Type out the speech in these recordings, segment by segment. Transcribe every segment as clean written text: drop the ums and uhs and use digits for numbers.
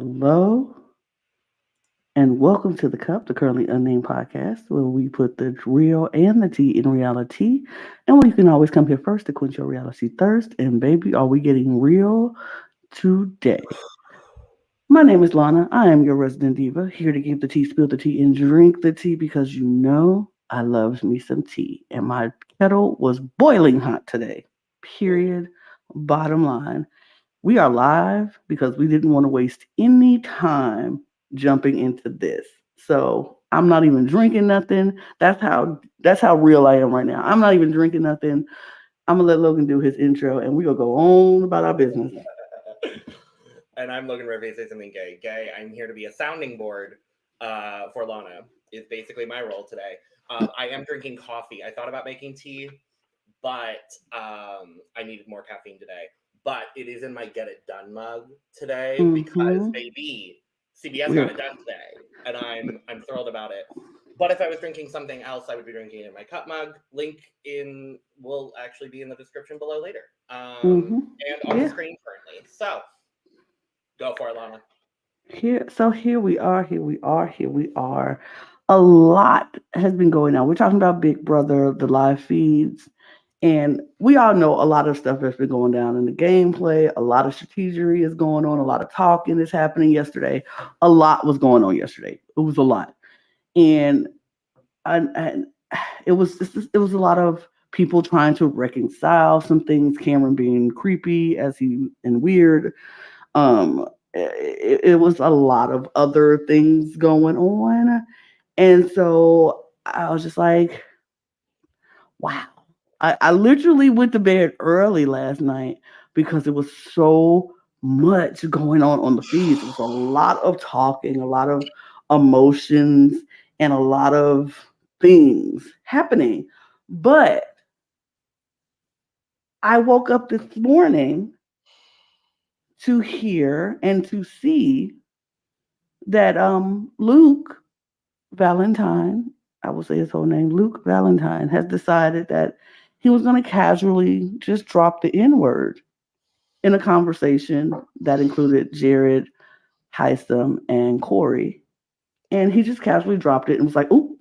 Hello, and welcome to the Cup, the currently unnamed podcast, where we put the real and the tea in reality, and where you can always come here first to quench your reality thirst. And baby, are we getting real today? My name is Lana. I am your resident diva, here to give the tea, spill the tea, and drink the tea because you know I love me some tea, and my kettle was boiling hot today. Period. Bottom line. We are live because we didn't want to waste any time jumping into this. So I'm not even drinking nothing. That's how real I am right now. I'm not even drinking nothing. I'm gonna let Logan do his intro and we're gonna go on about our business. And I'm Logan Revay, say something gay. Gay, I'm here to be a sounding board for Lana, is basically my role today. I am drinking coffee. I thought about making tea, but I needed more caffeine today. But it is in my Get It Done mug today because, Mm-hmm. baby, CBS got We're it done today, and I'm thrilled about it. But if I was drinking something else, I would be drinking it in my cup mug. Link in will actually be in the description below later, mm-hmm. and on the Yeah. screen currently. So go for it, Lana. Here we are, here we are. A lot has been going on. We're talking about Big Brother, the live feeds, and we all know a lot of stuff that's been going down in the gameplay. A lot of strategery is going on. A lot of talking is happening yesterday. A lot was going on yesterday. It was a lot, and and it was a lot of people trying to reconcile some things. Cameron being creepy as he and weird. It was a lot of other things going on, and so I was just like, wow. I literally went to bed early last night because it was so much going on the feeds. It was a lot of talking, a lot of emotions, and a lot of things happening. But I woke up this morning to hear and to see that Luke Valentine, I will say his whole name, Luke Valentine, has decided that he was going to casually just drop the N word in a conversation that included Jared, Heisem, and Corey. And he just casually dropped it and was like, "Oh,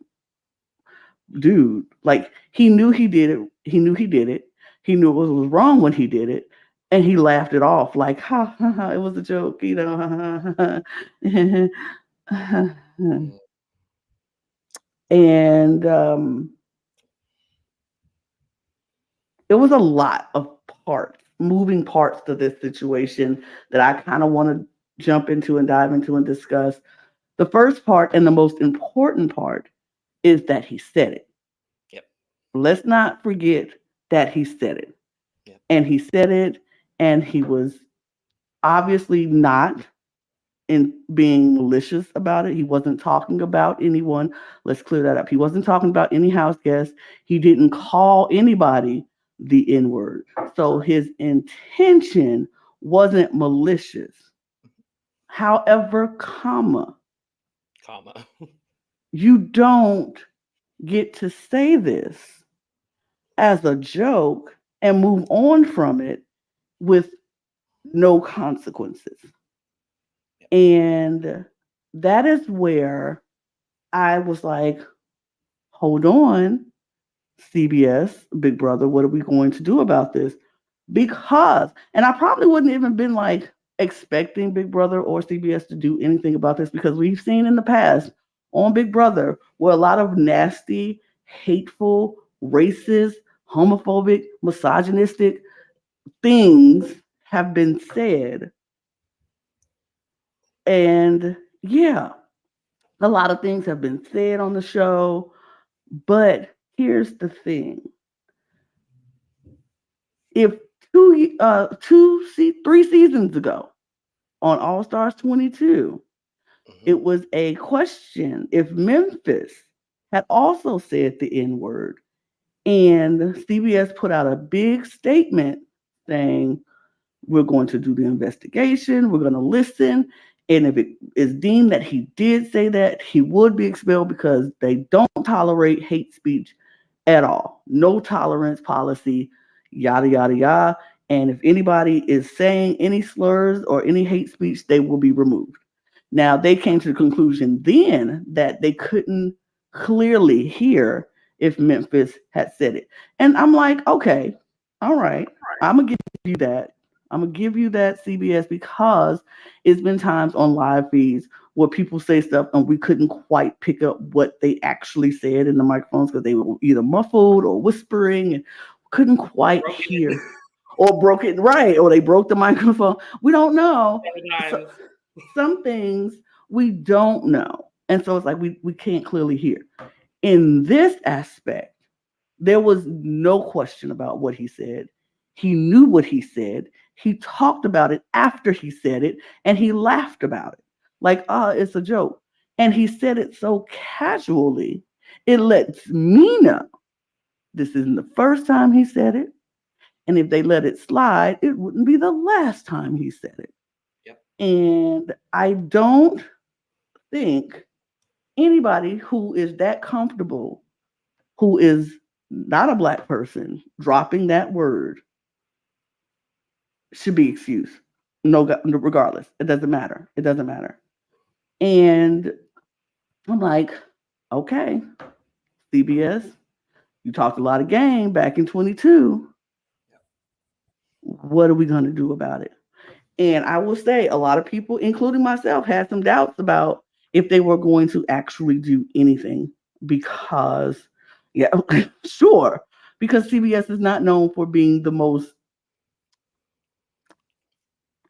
dude!" Like he knew he did it. He knew he did it. He knew it was wrong when he did it, and he laughed it off like, "Ha ha ha! It was a joke, you know." Ha, ha, ha. And it was a lot of parts, moving parts to this situation that I kind of want to jump into and dive into and discuss. The first part and the most important part is that he said it. Yep. Let's not forget that he said it. Yep. And he said it, and he was obviously not in being malicious about it. He wasn't talking about anyone. Let's clear that up. He wasn't talking about any house guests. He didn't call anybody the N word. So his intention wasn't malicious. However, Comma. you don't get to say this as a joke and move on from it with no consequences. Yep. And that is where I was like, hold on, CBS, Big Brother, what are we going to do about this? Because, and I probably wouldn't even been like expecting Big Brother or CBS to do anything about this because we've seen in the past on Big Brother where a lot of nasty, hateful, racist, homophobic, misogynistic things have been said. And yeah, a lot of things have been said on the show. But here's the thing: if 3 seasons ago on All Stars 22, Mm-hmm. it was a question if Memphis had also said the N word, and CBS put out a big statement saying we're going to do the investigation, we're going to listen. And if it is deemed that he did say that, he would be expelled because they don't tolerate hate speech at all. No tolerance policy, yada, yada, yada. And if anybody is saying any slurs or any hate speech, they will be removed. Now, they came to the conclusion then that they couldn't clearly hear if Memphis had said it. And I'm like, okay, all right, I'm going to give you that. I'm going to give you that, CBS, because it's been times on live feeds where people say stuff and we couldn't quite pick up what they actually said in the microphones because they were either muffled or whispering and couldn't quite Broken hear, or broke it right, or they broke the microphone. We don't know. So, times. some things we don't know. And so it's like we can't clearly hear. In this aspect, there was no question about what he said. He knew what he said. He talked about it after he said it, and he laughed about it. Like, it's a joke. And he said it so casually, it lets me know this isn't the first time he said it. And if they let it slide, it wouldn't be the last time he said it. Yep. And I don't think anybody who is that comfortable, who is not a black person, dropping that word should be excused. No, regardless, it doesn't matter. It doesn't matter. And I'm like, okay, CBS, you talked a lot of game back in 22. What are we going to do about it? And I will say a lot of people, including myself, had some doubts about if they were going to actually do anything because, yeah, sure, because CBS is not known for being the most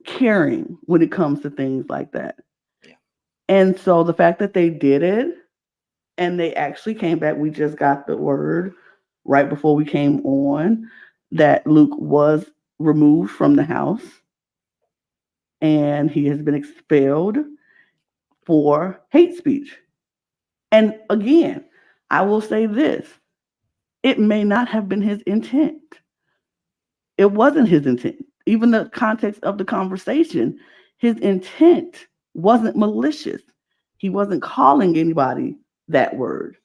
caring when it comes to things like that. Yeah. And so the fact that they did it and they actually came back, we just got the word right before we came on that Luke was removed from the house and he has been expelled for hate speech. And again, I will say this, it may not have been his intent. It wasn't his intent. Even the context of the conversation, his intent wasn't malicious. He wasn't calling anybody that word.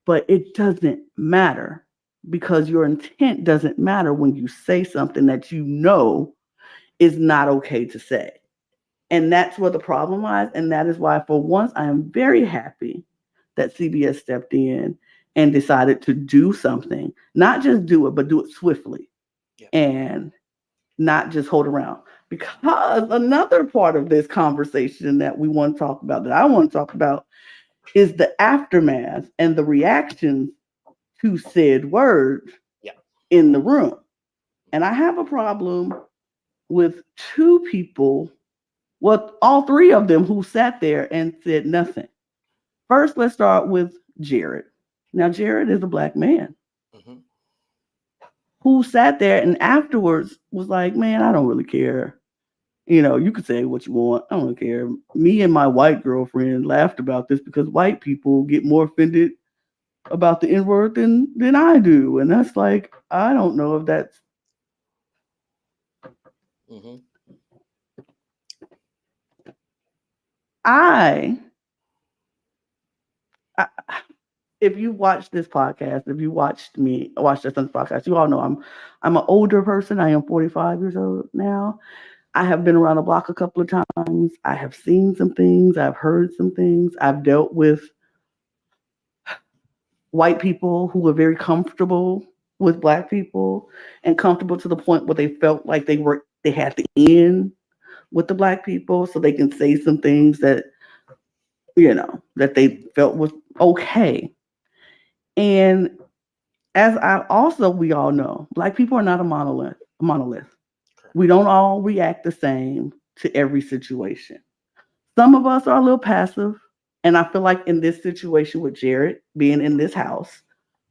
But it doesn't matter because your intent doesn't matter when you say something that you know is not okay to say. And that's where the problem lies. And that is why, for once, I am very happy that CBS stepped in and decided to do something, not just do it, but do it swiftly. Yeah. And not just hold around. Because another part of this conversation that we want to talk about, that I want to talk about, is the aftermath and the reactions to said words Yeah. in the room. And I have a problem with two people, well, all three of them who sat there and said nothing. First, let's start with Jared. Now, Jared is a black man Mm-hmm. who sat there and afterwards was like, man, I don't really care. You know, you could say what you want. I don't care. Me and my white girlfriend laughed about this because white people get more offended about the N word than I do. And that's like, I don't know if that's. Mm-hmm. I, I if you watch this podcast, if you watched us on this podcast, you all know I'm an older person. I am 45 years old now. I have been around the block a couple of times. I have seen some things. I've heard some things. I've dealt with white people who were very comfortable with black people and comfortable to the point where they felt like they had to end with the black people so they can say some things that that they felt was okay. And as I also we all know, black people are not a monolith. Correct. We don't all react the same to every situation. Some of us are a little passive. And I feel like in this situation with Jared being in this house,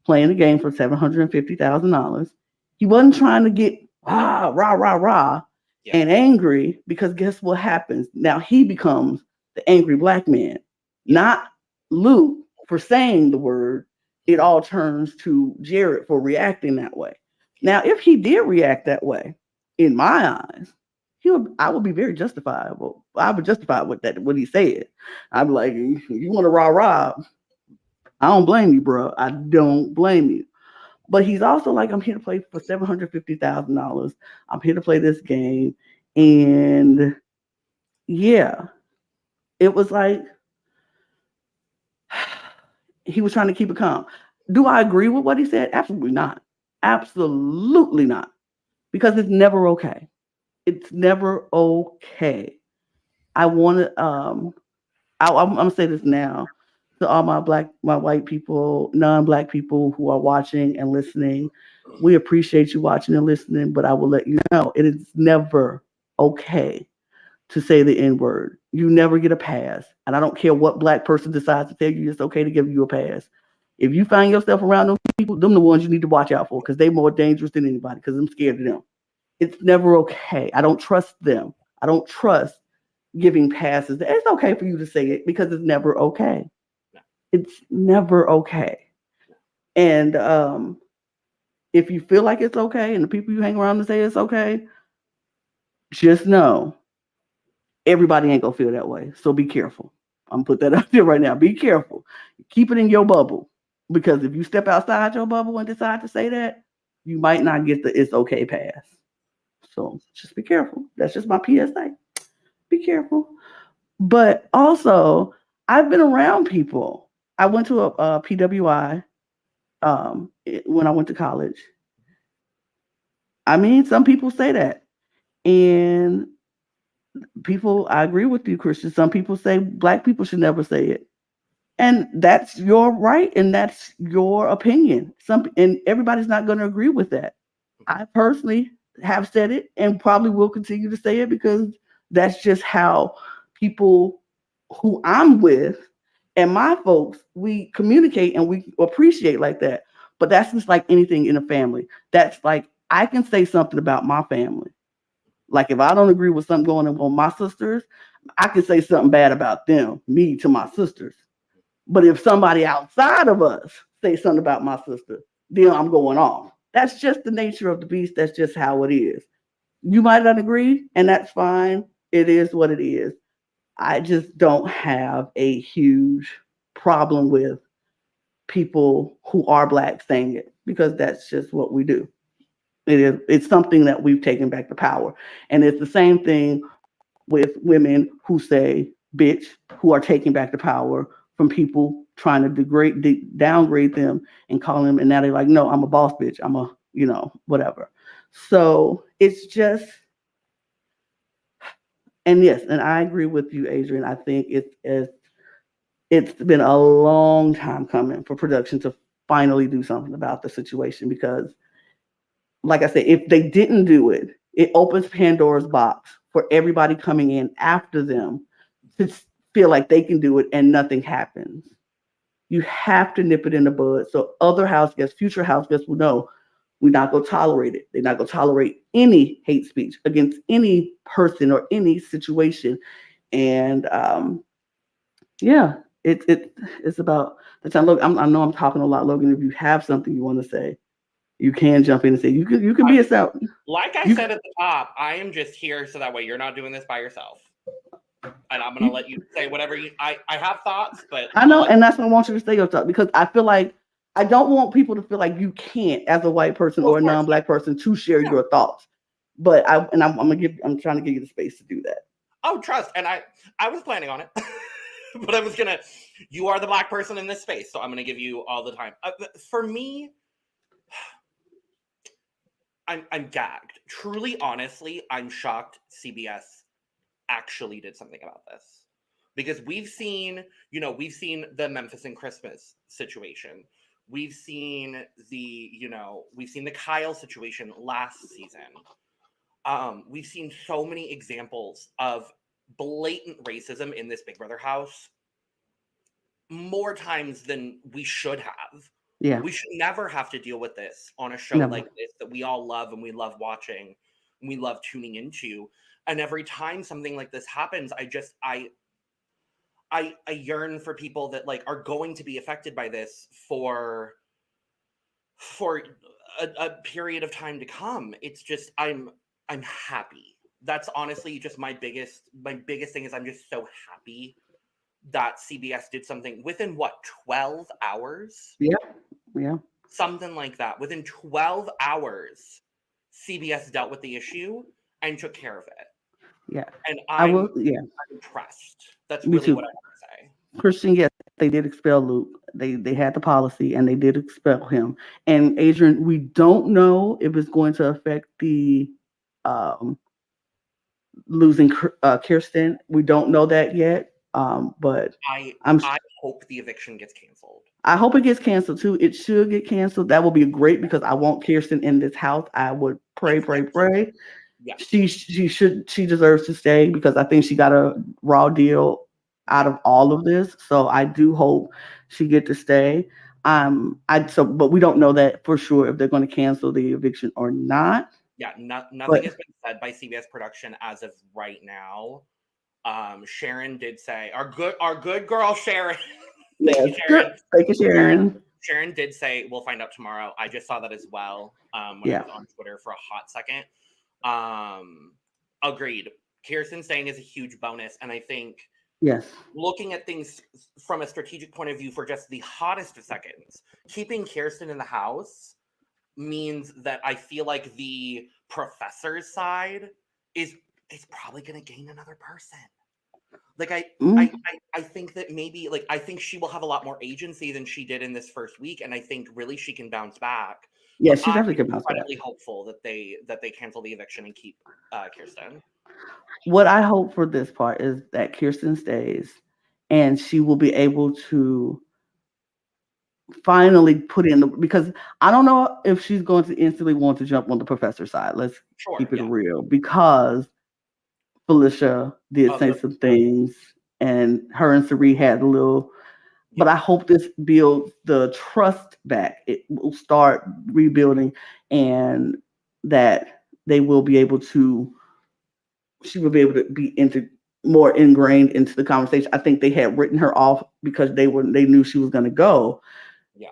playing the game for $750,000, he wasn't trying to get rah, rah, rah, Yeah. and angry because guess what happens? Now he becomes the angry black man, Yeah. not Luke for saying the word. It all turns to Jared for reacting that way. Now, if he did react that way, in my eyes, I would be very justifiable. I would justify what he said. I'd be like, you want to rah rah? I don't blame you, bro. I don't blame you. But he's also like, I'm here to play for $750,000. I'm here to play this game, and yeah, It was like he was trying to keep it calm. Do I agree with what he said? Absolutely not. Absolutely not. Because it's never okay. It's never okay. I want to I'm gonna say this now to all my white people, non-black people who are watching and listening. We appreciate you watching and listening, but I will let you know it is never okay to say the N word. You never get a pass, and I don't care what black person decides to tell you it's okay to give you a pass. If you find yourself around those people, them the ones you need to watch out for because they're more dangerous than anybody. Because I'm scared of them. It's never okay. I don't trust them. I don't trust giving passes. It's okay for you to say it because it's never okay. It's never okay. And if you feel like it's okay and the people you hang around to say it's okay, just know everybody ain't gonna feel that way. So be careful. I'm gonna put that out there right now. Be careful. Keep it in your bubble. Because if you step outside your bubble and decide to say that, you might not get the it's okay pass. So just be careful. That's just my PSA. Be careful. But also, I've been around people. I went to a PWI when I went to college. I mean, some people say that. And people, I agree with you, Christian. Some people say black people should never say it. And that's your right and that's your opinion. And everybody's not going to agree with that. I personally have said it and probably will continue to say it because that's just how people who I'm with and my folks we communicate and we appreciate like that. But that's just like anything in a family. That's like I can say something about my family. Like if I don't agree with something going on with my sisters, I can say something bad about them, me to my sisters. But if somebody outside of us say something about my sister, then I'm going off. That's just the nature of the beast. That's just how it is. You might not agree, and that's fine. It is what it is. I just don't have a huge problem with people who are black saying it because that's just what we do. It's something that we've taken back the power. And it's the same thing with women who say bitch, who are taking back the power from people trying to downgrade them and call them, and now they're like, no, I'm a boss bitch. I'm a, whatever. So it's just, and yes, and I agree with you, Adrian. I think it's been a long time coming for production to finally do something about the situation because, like I said, if they didn't do it, it opens Pandora's box for everybody coming in after them to feel like they can do it and nothing happens. You have to nip it in the bud so other house guests, future house guests will know we're not going to tolerate it. They're not going to tolerate any hate speech against any person or any situation. And yeah, it's about the time. Look, I know I'm talking a lot, Logan. If you have something you want to say, you can jump in and say you can be a sound. Like I You said at the top, I am just here so that way you're not doing this by yourself. And I'm gonna let you say whatever you. I have thoughts, but I know, and that's why I want you to stay your thought because I feel like I don't want people to feel like you can't, as a white person well, or of a course, non-black person, to share yeah. your thoughts. But I'm trying to give you the space to do that. Oh, trust, and I was planning on it, but I was gonna. You are the black person in this space, so I'm gonna give you all the time. For me, I'm gagged. Truly, honestly, I'm shocked. CBS actually did something about this because we've seen the Memphis and Christmas situation. We've seen we've seen the Kyle situation last season. We've seen so many examples of blatant racism in this Big Brother house more times than we should have. Yeah, We should never have to deal with this on a show never. like this that we all love and we love watching and we love tuning into. And every time something like this happens, I yearn for people that like are going to be affected by this for a period of time to come. It's just I'm happy. That's honestly just my biggest thing is I'm just so happy that CBS did something within what 12 hours, Yeah, yeah, something like that. Within 12 hours, CBS dealt with the issue and took care of it. yeah. And I will. I'm Yeah, impressed That's Me really what too. I have to say. Christian, yes, they did expel Luke. They had the policy and they did expel him. And Adrian, we don't know if it's going to affect the um, losing Kirsten. We don't know that yet. But I I'm I hope the eviction gets canceled. I hope it gets canceled too. It should get canceled. That would be great because I want Kirsten in this house. I would pray, Yes, pray, yes, pray. yeah, She deserves to stay because I think she got a raw deal out yeah, of all of this. So I do hope she get to stay. But we don't know that for sure if they're going to cancel the eviction or not. yeah. Nothing But has been said by CBS production as of right now. Sharon did say our good girl Sharon. Thank yes, you, good. Sharon. Thank you, Sharon Sharon. Sharon did say we'll find out tomorrow. I just saw that as well. When I Yeah. was on Twitter for a hot second. Um, Agreed. Kirsten staying is a huge bonus, and I think Yes. looking at things from a strategic point of view for just the hottest of seconds, keeping Kirsten in the house means that I feel like the professor's side is is probably going to gain another person. Like Mm, I think that maybe like I think she will have a lot more agency than she did in this first week, and I think really she can bounce back. yeah, But she I'm definitely can bounce back. incredibly hopeful that they cancel the eviction and keep Kirsten. What I hope for this part is that Kirsten stays and she will be able to finally put in the because I don't know if she's going to instantly want to jump on the professor side. Let's Sure, keep it yeah. real because Felicia did Of say the some things and her and Sari had a little, but yeah, I hope this builds the trust back. It will start rebuilding and that they will be able to she will be able to be into more ingrained into the conversation. I think they had written her off because they knew she was going to go, yeah.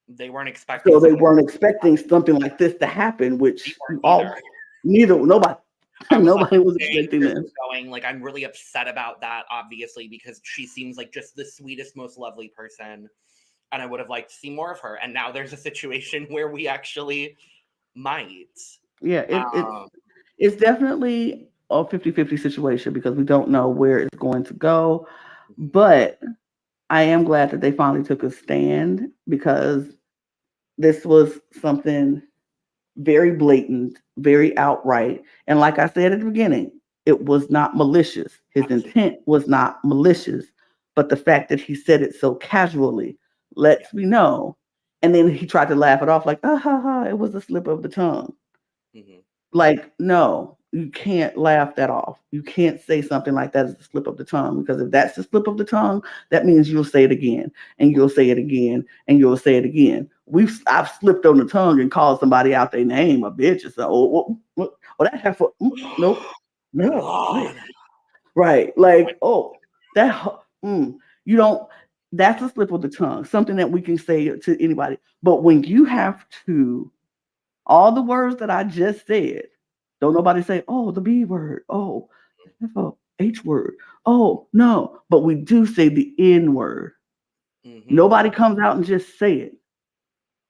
They weren't expecting so they something. weren't expecting something like this to happen. We Which weren't all either. neither nobody I was like, nobody was dang, expecting this. Kirsten's going. Like, I'm really upset about that, obviously, because she seems like just the sweetest, most lovely person. And I would have liked to see more of her. And now there's a situation where we actually might. Yeah, Um, it's definitely a 50-50 situation because we don't know where it's going to go. mhm, But I am glad that they finally took a stand because this was something very blatant, very outright. And like I said at the beginning, it was not malicious. His absolutely. intent was not malicious, but the fact that he said it so casually Yeah. lets me know. And then he tried to laugh it off like, ah ha ha, it was a slip of the tongue. Hmm. Like, no, you can't laugh that off. You can't say something like that as a slip of the tongue because if that's the slip of the tongue, that means you'll say it again and you'll say it again and you'll say it again. I've slipped on the tongue and called somebody out their name, a bitch, or so. Oh, that have for nope, no, wait, Lord. right, like that. You don't. That's a slip of the tongue. Something that we can say to anybody. But when you have to all the words that I just said. Don't nobody say, oh, the B word. Oh, the H word. Oh, no. But we do say the N word. Hmm. Nobody comes out and just say it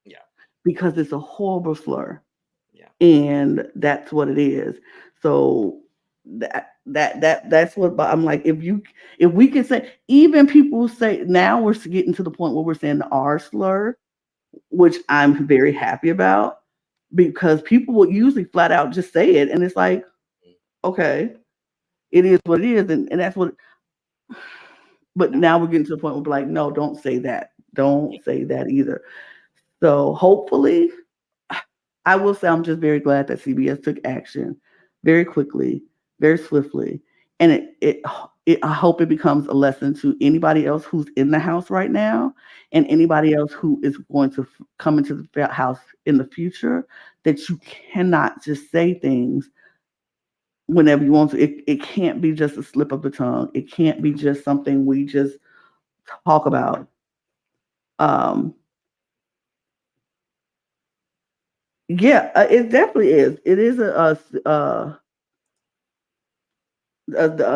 Yeah. because it's a horrible slur. Yeah. And that's what it is. So that's what I'm like. If we can say, even people say now we're getting to the point where we're saying the R slur, which I'm very happy about because people will usually flat out just say it. And it's like, Mhm. okay, it is what it is. And that's what, but No. now we're getting to the point where we're like, no, don't say that. Yeah. Don't say that either. So hopefully, I will say I'm just very glad that CBS took action very quickly, very swiftly. And I hope it becomes a lesson to anybody else who's in the house right now and anybody else who is going to come into the house in the future that you cannot just say things whenever you want to. It can't be just a slip of the tongue. It can't be just something we just talk about. Um, yeah, it definitely is. It is a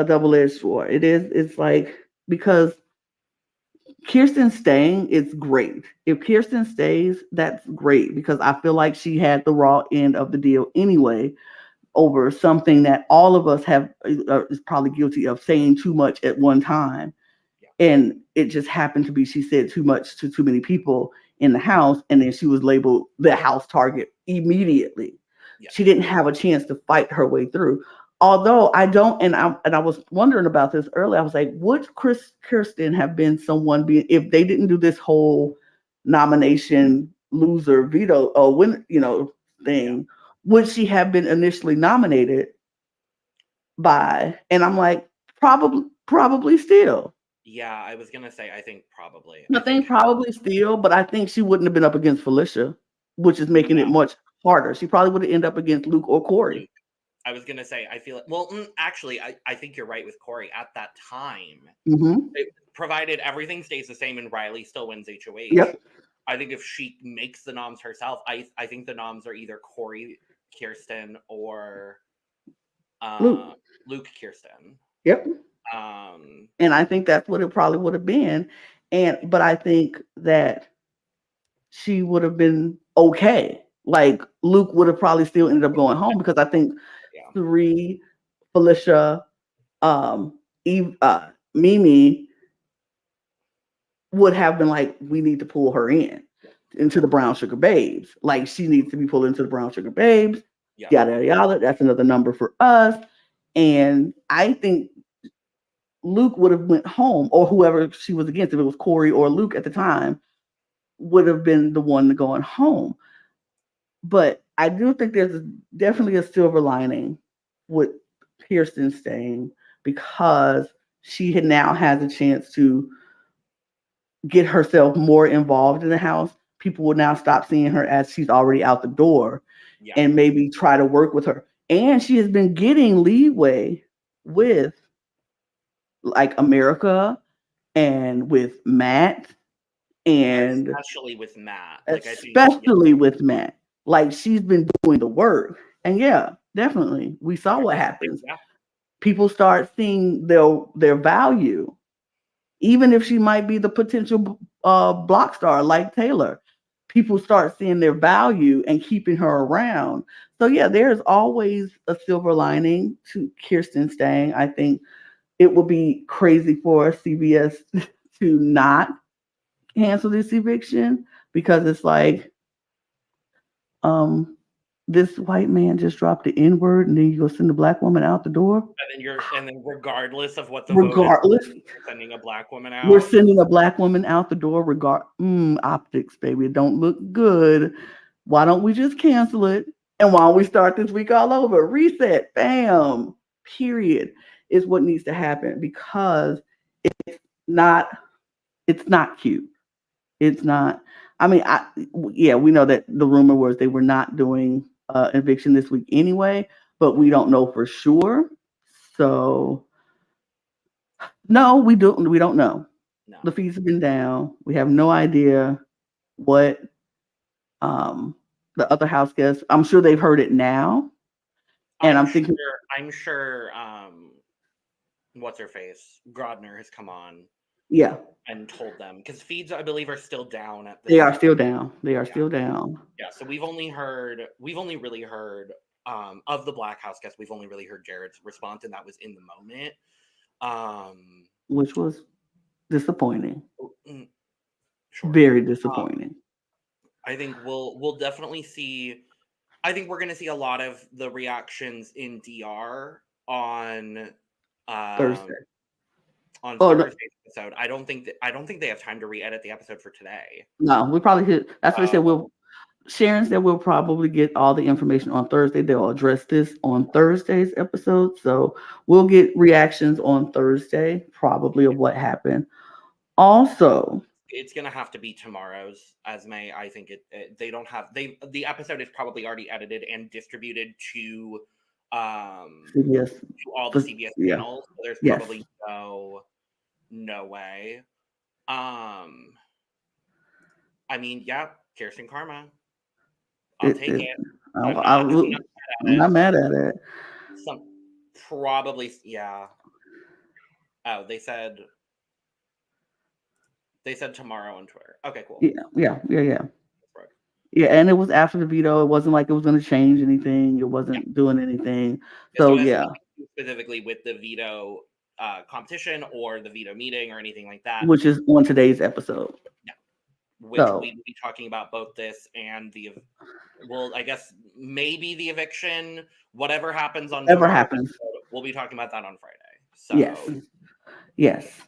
double-edged sword. It is. It's like because Kirsten staying is great. If Kirsten stays, that's great because I feel like she had the raw end of the deal anyway. over something that all of us have is probably guilty of saying too much at one time, Yeah. and it just happened to be she said too much to too many people in the house, and then she was labeled the house target immediately. Yeah. She didn't have a chance to fight her way through. Although I don't, and I was wondering about this earlier. I was like, would Kirsten have been someone being if they didn't do this whole nomination loser veto or win, Yeah. thing? Would she have been initially nominated by? And I'm like, probably still. Yeah, I was gonna say I think probably. I I think think probably still, but I think she wouldn't have been up against Felicia, which is making it no, much harder. She probably would have ended up against Luke or Corey. Luke. I was gonna say I feel well. Actually, I think you're right with Corey. At that time, Hmm. provided everything stays the same and Riley still wins HOH, Yep. I think if she makes the noms herself, I think the noms are either Corey, Kirsten, or uh, Luke. Luke, Kirsten. Yep. Um, And I think that's what it probably would have been. But I think that she would have been okay. Like Luke would have probably still ended up going home because I think yeah, three, Felicia, Eve, Mimi would have been like, we need to pull her in into yeah, the brown sugar babes. Like she needs to be pulled into the brown sugar babes. yeah. Yada yada yada. That's another number for us. And I think Luke would have went home, or whoever she was against, if it was Corey or Luke at the time, would have been the one going home. But I do think there's definitely a silver lining with Kirsten staying because she had now has a chance to get herself more involved in the house. People will now stop seeing her as she's already out the door Yeah. and maybe try to work with her. And she has been getting leeway with like America and with Matt and Especially with Matt. Like I think, yeah, especially with Matt. Like she's been doing the work. And yeah, definitely. We saw what happens. yeah, People start seeing their value, even if she might be the potential block star like Taylor. People start seeing their value and keeping her around. So yeah, there's always a silver lining to Kirsten staying. I think it would be crazy for CBS to not cancel this eviction because it's like, um, this white man just dropped the N word, and then you go send the black woman out the door. and then regardless of what the vote is, Regardless, you're sending a black woman we're out. sending a black woman out the door. Optics, baby, it don't look good. Why don't we just cancel it? And why don't we start this week all over? Reset, bam, period, is what needs to happen because not it's not cute. It's not. I mean, yeah, we know that the rumor was they were not doing eviction this week anyway, but we don't know for sure. So no, we don't know. No, The fees have been down. We have no idea what um the other house guests. I'm sure they've heard it now, and I'm I'm sure. thinking, I'm sure. What's her face? Grodner has come on yeah, and told them because feeds, I believe, are still down at they this are time. still down. They are Yeah, still down. yeah. So we've only really heard of the Black House guest. We've only really heard Jared's response, and that was in the moment. Um, Which was disappointing. mm, sure. Very disappointing. I think we'll definitely see. I think we're going to see a lot of the reactions in DR um Thursday. on Oh no, Thursday's episode. I don't think they have time to re-edit the episode for today. no, we probably hit. That's what they said. Uh, Sharon said we'll probably get all the information on Thursday. They'll address this on Thursday's episode. So we'll get reactions on Thursday, probably of what happened. Also, it's gonna have to be tomorrow's Esme. I think they don't have the episode is probably already edited and distributed CBS, to all the CBS yeah, channels. So there's yes, probably no way. Um, I mean, yeah, Kirsten Karma. I'll it, take it, it. I, I'm I, not will- mad I'm at not it. mad at it. Some probably yeah. Oh, they said tomorrow on Twitter. Okay, cool. Yeah, yeah, yeah, yeah, Yeah, and it was after the veto. It wasn't like it was going to change anything. It Yeah. wasn't doing anything. Yeah, so So it has yeah, nothing to do specifically with the veto competition or the veto meeting or anything like that. which is on today's episode. Yeah, which So we will be talking about both this and well, I guess maybe the eviction, whatever happens on whatever tomorrow's happens, episode, we'll be talking about that on Friday. yes, So yes.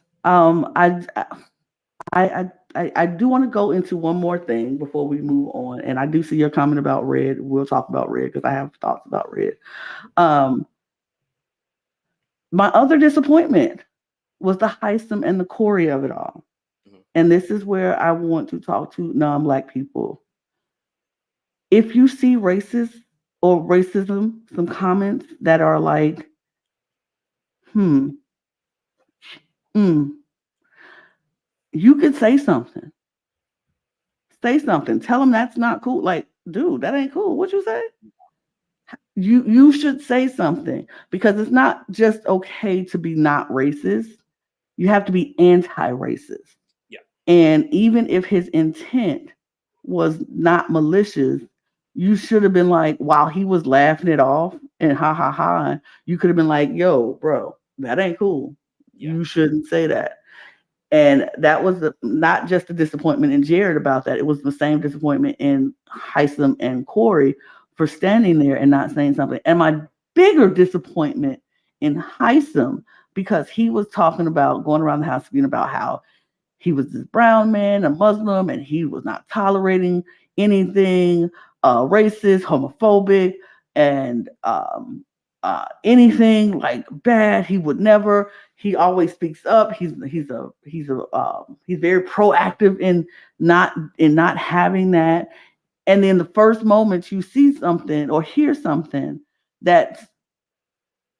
I do want to go into one more thing before we move on, and I do see your comment about red. We'll talk about red because I have thoughts about red. Um, my other disappointment was the Heisem and the Corey of it all, mhm. and this is where I want to talk to non-black people. If you see racist or racism, some comments that are like, hmm, mm, you could say something. Say something. Tell them that's not cool. Like, dude, that ain't cool. What you say? You should say something because it's not just okay to be not racist. You have to be anti-racist. Yeah, And even if his intent was not malicious, you should have been like, while he was laughing it off and ha ha ha, you could have been like, yo, bro, that ain't cool. yeah, You shouldn't say that. And that was not just a disappointment in Jared about that. It was the same disappointment in Heisem and Corey for standing there and not saying something. And my bigger disappointment in Heisem, because he was talking about going around the house speaking about how he was this brown man, a Muslim, and he was not tolerating anything racist, homophobic, and anything like bad. He would never. He always speaks up. He's very proactive in not having that. And then the first moment you see something or hear something that's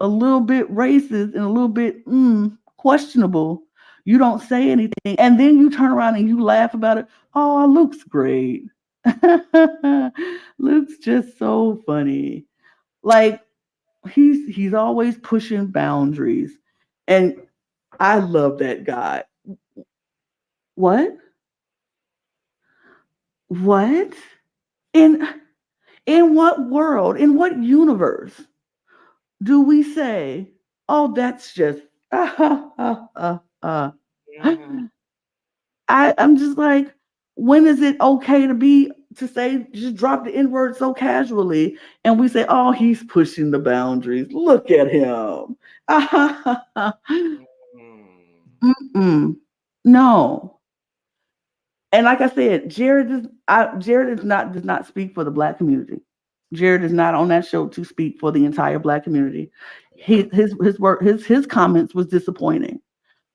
a little bit racist and a little bit questionable, you don't say anything. And then you turn around and you laugh about it. Oh, Luke's great. Luke's just so funny. Like he's always pushing boundaries. And I love that guy. What? What? In in what world, in what universe do we say, oh, that's just yeah, I'm just like, when is it okay to say just drop the N word so casually and we say, oh, he's pushing the boundaries. Look at him. mm, Mm-mm. No. And like I said, Jared does not speak for the black community. Jared is not on that show to speak for the entire black community. yeah, His work his comments was disappointing.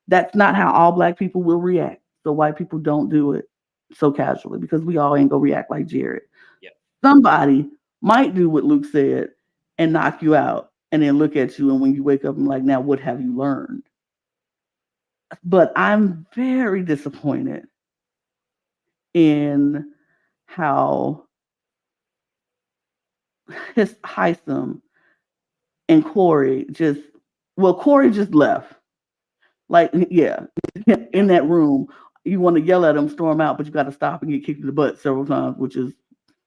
That's not how all black people will react. So white people don't do it so casually because we all ain't gonna react like Jared. yeah, Somebody might do what Luke said and knock you out and then look at you and when you wake up and like, now what have you learned? But I'm very disappointed in how his Heisem and Corey just Corey just left. Like, yeah, yeah. in that room, you want to yell at him, storm out, but you got to stop and get kicked in the butt several times, which is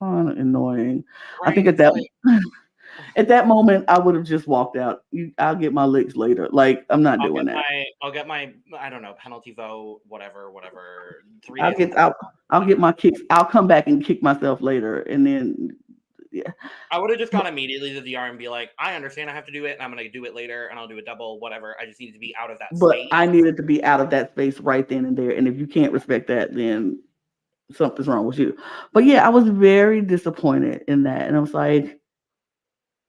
kind of annoying. I think Right. It's like at that moment, I would have just walked out. I'll get my licks later. Like, I'm not doing that. I'll get my I don't know penalty vote whatever 3 I'll days on get the out. I'll get my kicks. I'll come back and kick myself later, and then yeah. I would have just gone immediately to the R and be like, I understand I have to do it, and I'm going to do it later, and I'll do a double, whatever. I just need to be out of that But space. I needed to be out of that space right then and there. And if you can't respect that, then something's wrong with you. But yeah, I was very disappointed in that, and I was like,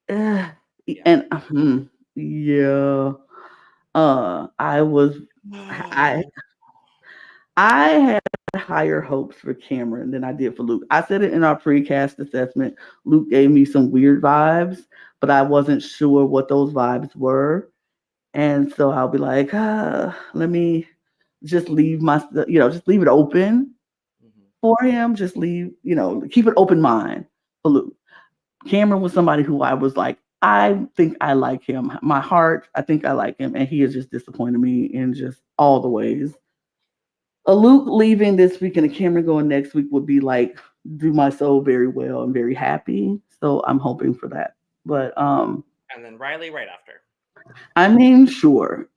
eh. Yeah. And yeah, I was, I, I had higher hopes for Cameron than I did for Luke. I said it in our precast assessment. Luke gave me some weird vibes, but I wasn't sure what those vibes were. And so I'll be like, let me just leave just leave it open Mhm. for him. Just leave, keep an open mind for Luke. Cameron was somebody who I was like, I think I like him. My heart, I think I like him. And he has just disappointed me in just all the ways. A Luke leaving this week and a Cameron going next week would be like do my soul very well and very happy. So I'm hoping for that. But And then Riley right after. I mean, sure,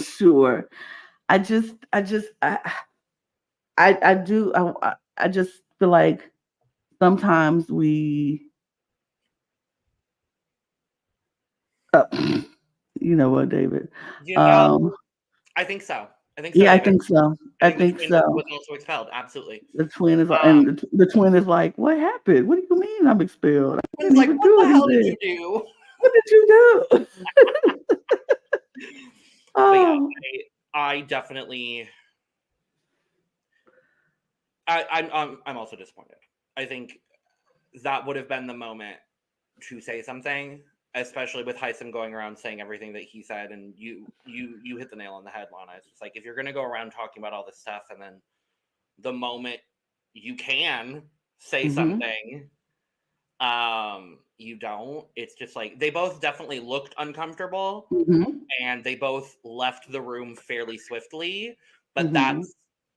sure. I do. I just feel like sometimes we, uh, you know what, David? You know, Um, I think so. I think so, yeah, I David. think so. I I think the think twin so. was also expelled. Absolutely. The twin is, Um, and the twin is like, "What happened? What do you mean I'm expelled? I twin's didn't like, even what do the hell did anything. you do? What did you do?" But yeah, Oh, I definitely, I'm also disappointed. I think that would have been the moment to say something, especially with Heisem going around saying everything that he said, and you hit the nail on the head, Lana. It's just like if you're gonna go around talking about all this stuff, and then the moment you can say hmm something, you don't. It's just like they both definitely looked uncomfortable, hmm and they both left the room fairly swiftly. But hmm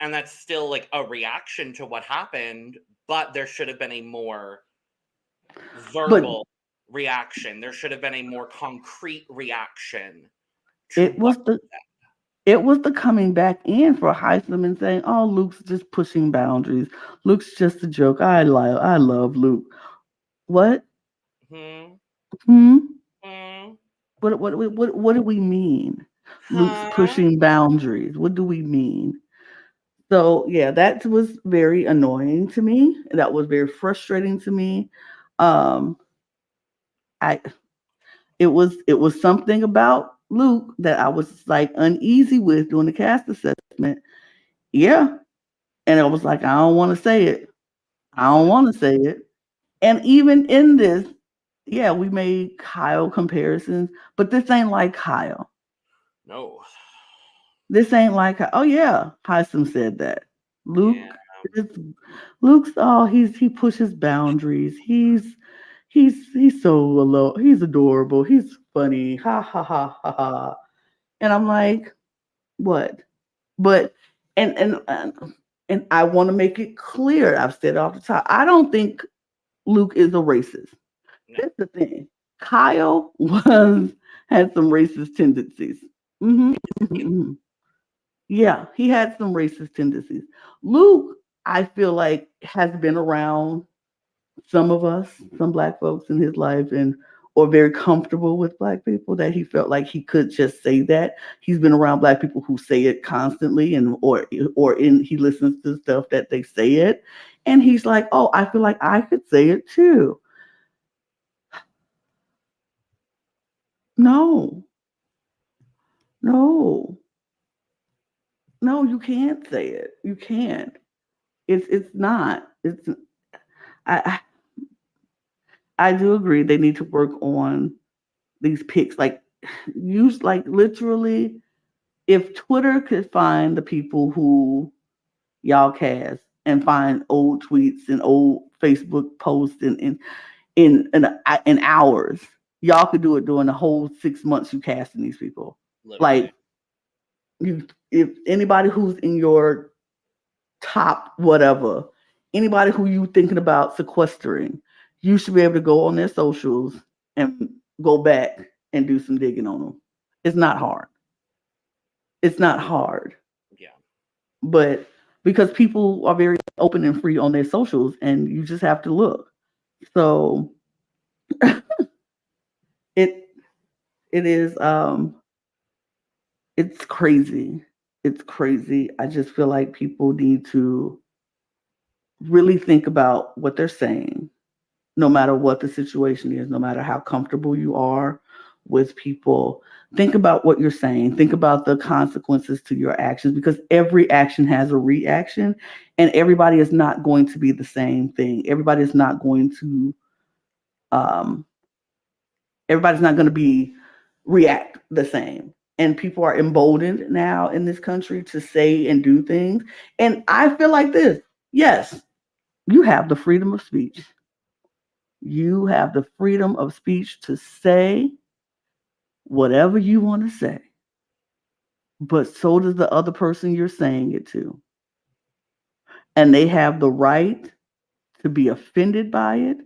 that's still like a reaction to what happened. But there should have been a more but verbal reaction. There should have been a more concrete reaction to it what was the it was the coming back in for Heisman and saying, "Oh, Luke's just pushing boundaries. Luke's just a joke. I love Luke. What? hmm, Hmm? hmm, What do we mean? Luke's huh? pushing boundaries. What do we mean?" So yeah, that was very annoying to me. That was very frustrating to me. Um, I it was something about Luke that I was like uneasy with during the cast assessment. Yeah, and I was like, I don't want to say it. I You said don't it. want to say it. And even in this, yeah, we made Kyle comparisons, but this ain't like Kyle. No. This ain't like, oh yeah, Heisem said that. Yeah. Luke, is, Luke's, oh, he pushes boundaries. He's so alone. He's adorable. He's funny. Ha ha ha ha ha. And I'm like, what? But and I want to make it clear. I've said it off the top. I don't think Luke is a racist. No. That's the thing. Kyle was had some racist tendencies. hmm hmm Yeah, he had some racist tendencies. Luke, I feel like, has been around some of us, some black folks in his life, and or very comfortable with black people that he felt like he could just say that. He's been around black people who say it constantly, and or in he listens to stuff that they say it, and he's like, oh, I feel like I could say it too. No, no, no, you can't say it. You can't. It's not. It's I I do agree they need to work on these pics. Like use like literally if Twitter could find the people who y'all cast and find old tweets and old Facebook posts in hours, y'all could do it during the whole 6 months you casting these people. Literally. Like you, if anybody who's in your top whatever, anybody who you thinking about sequestering, you should be able to go on their socials and go back and do some digging on them. It's not hard. It's not hard, Yeah. but because people are very open and free on their socials, and you just have to look. So it it is it's crazy. It's crazy. I just feel like people need to really think about what they're saying, no matter what the situation is, no matter how comfortable you are with people. Think about what you're saying. Think about the consequences to your actions because every action has a reaction and everybody is not going to be the same thing. Um, everybody's not going to be react the same. And people are emboldened now in this country to say and do things. And I feel like this. Yes, you have the freedom of speech. You have the freedom of speech to say whatever you want to say, but so does the other person you're saying it to. And they have the right to be offended by it.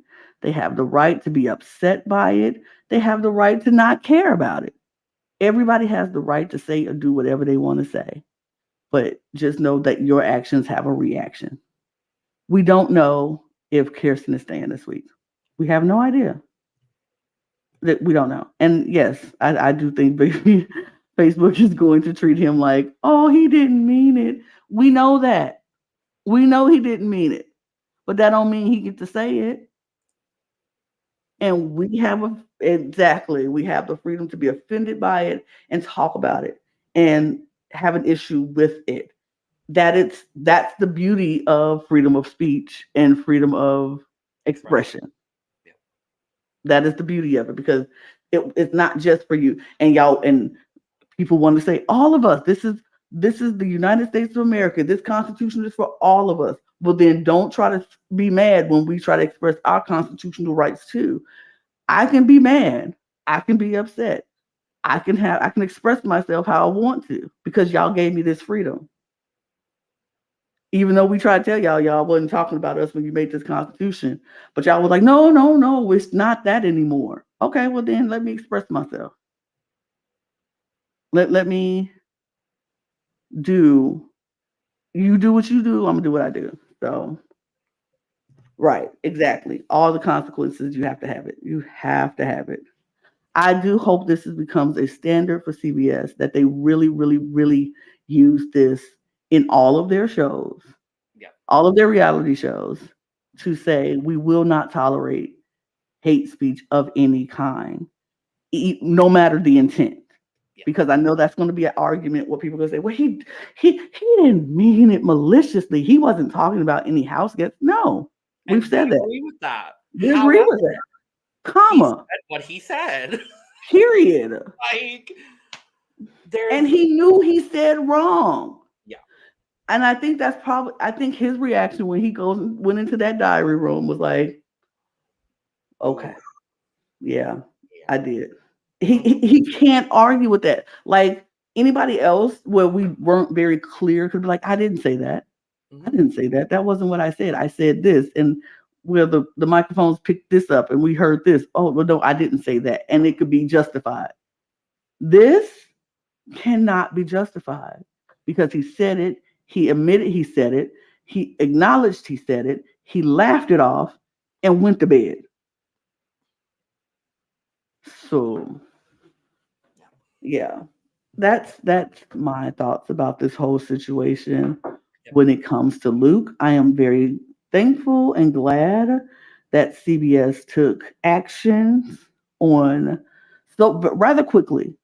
They have the right to be upset by it. They have the right to not care about it. Everybody has the right to say or do whatever they want to say. But just know that your actions have a reaction. We don't know if Kirsten is staying this week. We have no idea. That we don't know. And yes, I do think Facebook is going to treat him like, oh, he didn't mean it. We know that. We know he didn't mean it. But that don't mean he get to say it. And we have the freedom to be offended by it and talk about it and have an issue with it. That's the beauty of freedom of speech and freedom of Expression. expression. Yeah. That is the beauty of it because it's not just for you and y'all and people want to say all of us. This is the United States of America. This Constitution is for all of us. Well, then don't try to be mad when we try to express our constitutional rights too. I can be mad. I can be upset. I can express myself how I want to because y'all gave me this freedom. Even though we tried to tell y'all wasn't talking about us when you made this constitution, but y'all was like, no, no, no, it's not that anymore. Okay, well then let me express myself. Let me do you do what you do, I'm gonna do what I do. So right, exactly. All the consequences you have to have it. You have to have it. I do hope becomes a standard for CBS that they really, really, really use this in all of their shows, Yeah. all of their reality shows, to say we will not tolerate hate speech of any kind, no matter the intent. Yeah. Because I know that's going to be an argument where people are going to say, "Well, he didn't mean it maliciously. He wasn't talking about any house guests." No, we've And we said that. agree with that. We agree with However, that. he said Comma. what he said. Period. Like there's And he knew he said wrong. yeah. And I think his reaction when he went into that diary room was like, Ooh, okay, yeah, yeah. I did. He, Mhm. he he can't argue with that. Like anybody else where we weren't very clear could be like, I didn't say that. I Mhm. didn't say that. That wasn't what I said. I said this. And where the microphones picked this up and we heard this. Oh, well, no, I didn't say that. And it could be justified. This cannot be justified because he said it. He admitted he said it. He acknowledged he said it. He laughed it off and went to bed. So, Yeah. yeah, that's my thoughts about this whole situation. Yep. When it comes to Luke, I am very thankful and glad that CBS took actions on but rather quickly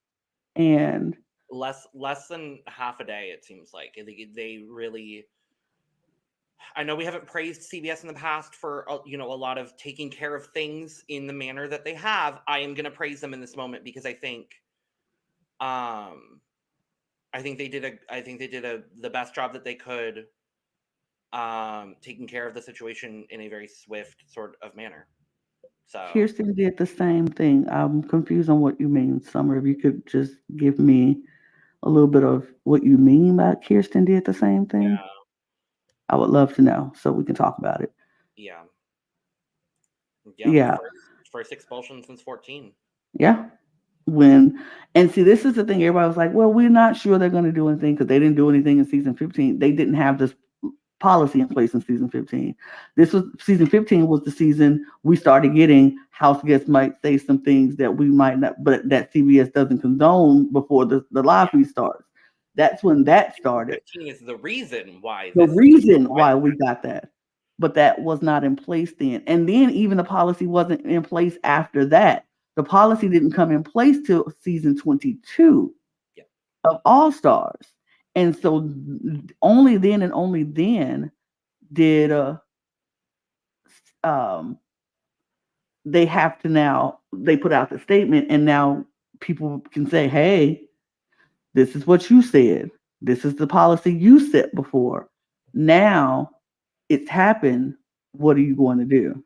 and Less than half a day, it seems like. They really I know we haven't praised CBS in the past for a lot of taking care of things in the manner that they have. I am going to praise them in this moment because um I think they did the best job that they could, taking care of the situation in a very swift sort of manner. So Kirsten did the same thing. I'm confused on what you mean, Summer. If you could just give me a little bit of what you mean by Kirsten did the same thing, yeah, I would love to know so we can talk about it. yeah, yeah. Yeah, First expulsion since 14. yeah. When and see, this is the thing. Everybody was like, "Well, we're not sure they're going to do anything because they didn't do anything in season 15. They didn't have this policy in place in season 15. This was season 15 was the season we started getting house guests might say some things that we might not, but that CBS doesn't condone before the live Yeah, feed starts. That's when that season started. 15 is the reason why The this reason why we got that, but that was not in place then. And then even the policy wasn't in place after that. The policy didn't come in place till season 22 yeah, of All Stars. And so only then and only then did um, they have to now they put out the statement and now people can say, hey, this is what you said. This is the policy you set before. Now it's happened. What are you going to do?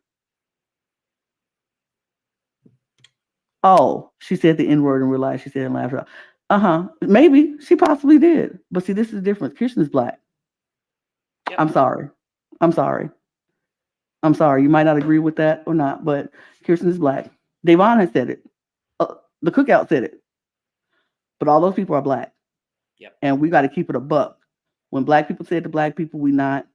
Oh, she said the N word and realized she said it and laughed out. Uh-huh. Maybe she possibly did. But see, this is the difference. Kirsten is black. yep. I'm sorry. I'm sorry. I'm sorry, you might not agree with that or not, but Kirsten is black. Davon has said it. The cookout said it. But all those people are black, Yep. and we got to keep it a buck. When black people say it to black people, we not.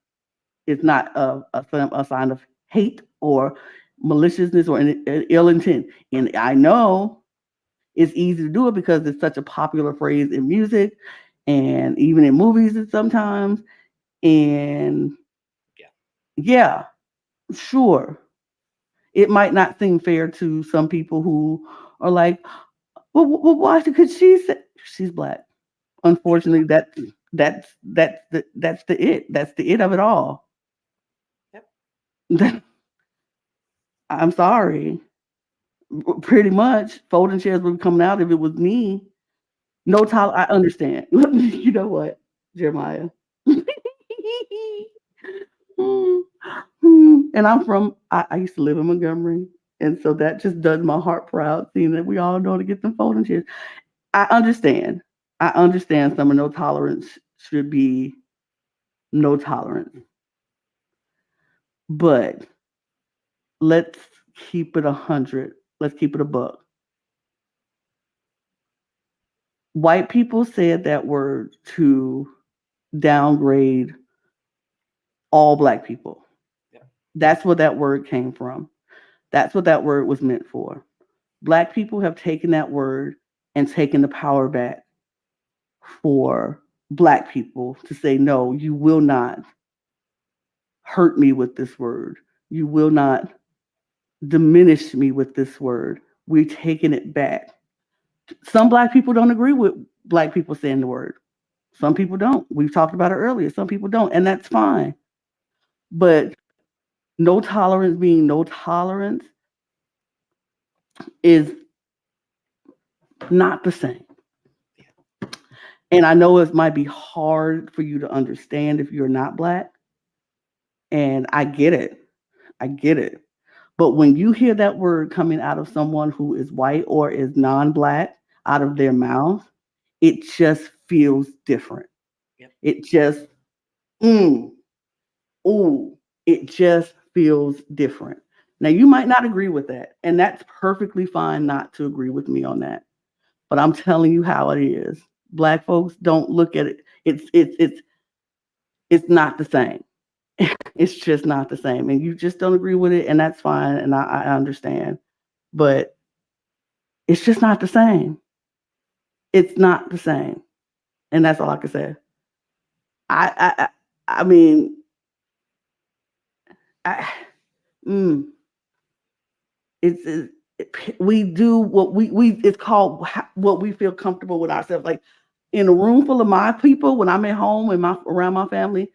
It's not a sign of hate or maliciousness or ill intent. And I know it's easy to do it because it's such a popular phrase in music and even in movies sometimes. And Yeah. yeah, sure, it might not seem fair to some people who are like, well why? Because she's black. Unfortunately, that's the it. That's the it of it all. Yep. I'm sorry. Pretty much, folding chairs would be coming out if it was me. No tolerance. I understand. You know what, Jeremiah? And I'm from. I used to live in Montgomery, and so that just does my heart proud. Seeing that we all know to get them folding chairs. I understand. I understand some of no tolerance should be no tolerance, but let's keep it 100. Let's keep it a buck. White people said that word to downgrade all black people. Yep. That's what that word came from. That's what that word was meant for. Black people have taken that word and taken the power back for black people to say, no, you will not hurt me with this word. You will not diminish me with this word. We're taking it back. Some black people don't agree with black people saying the word. Some people don't. We've talked about it earlier. Some people don't, and that's fine. But no tolerance being no tolerance is not the same. And I know it might be hard for you to understand if you're not black. And I get it. I get it. But when you hear that word coming out of someone who is white or is non black out of their mouth, it just feels different. Yep. It just, mm, ooh, it just feels different. Now, you might not agree with that, and that's perfectly fine not to agree with me on that. But I'm telling you how it is. Black folks don't look at it. It's not the same. It's just not the same, and you just don't agree with it, and that's fine, and I understand. But it's just not the same. It's not the same, and that's all I can say. I mean, I, mm, it's we do what we it's called what we feel comfortable with ourselves. Like in a room full of my people, when I'm at home and my around my family,